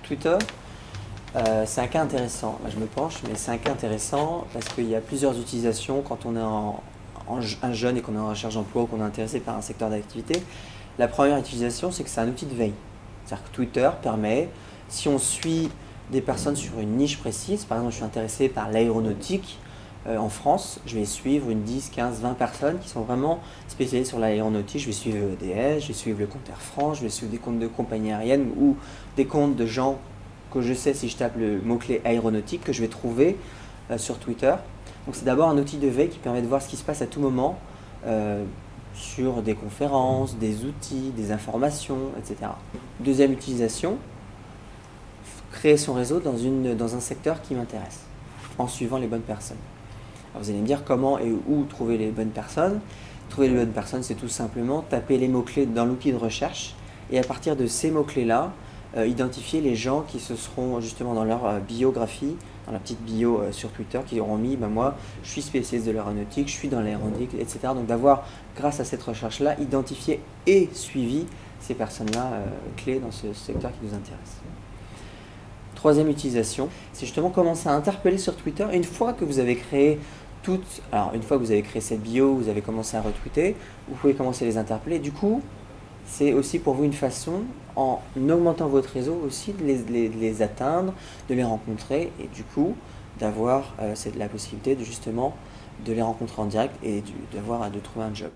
Twitter, c'est un cas intéressant. Là, je me penche, mais c'est un cas intéressant parce qu'il y a plusieurs utilisations quand on est un jeune et qu'on est en recherche d'emploi ou qu'on est intéressé par un secteur d'activité. La première utilisation, c'est que c'est un outil de veille. C'est-à-dire que Twitter permet, si on suit des personnes sur une niche précise, par exemple, je suis intéressé par l'aéronautique, en France, je vais suivre une 10, 15, 20 personnes qui sont vraiment spécialisées sur l'aéronautique. Je vais suivre EDS, je vais suivre le compte Air France, je vais suivre des comptes de compagnies aériennes ou des comptes de gens que je sais, si je tape le mot-clé aéronautique, que je vais trouver sur Twitter. Donc c'est d'abord un outil de veille qui permet de voir ce qui se passe à tout moment sur des conférences, des outils, des informations, etc. Deuxième utilisation, créer son réseau dans un secteur qui m'intéresse, en suivant les bonnes personnes. Alors vous allez me dire comment et où trouver les bonnes personnes. Trouver les bonnes personnes, c'est tout simplement taper les mots-clés dans l'outil de recherche et à partir de ces mots-clés-là, identifier les gens qui se seront justement dans leur biographie, dans la petite bio sur Twitter, qui auront mis, moi, je suis spécialiste de l'aéronautique, je suis dans l'aéronautique, etc. Donc d'avoir, grâce à cette recherche-là, identifié et suivi ces personnes-là clés dans ce secteur qui nous intéresse. Troisième utilisation, c'est justement commencer à interpeller sur Twitter. Une fois que vous avez créé une fois que vous avez créé cette bio, vous avez commencé à retweeter, vous pouvez commencer à les interpeller. Du coup, c'est aussi pour vous une façon, en augmentant votre réseau aussi, de les atteindre, de les rencontrer et du coup, d'avoir la possibilité de justement de les rencontrer en direct et de trouver un job.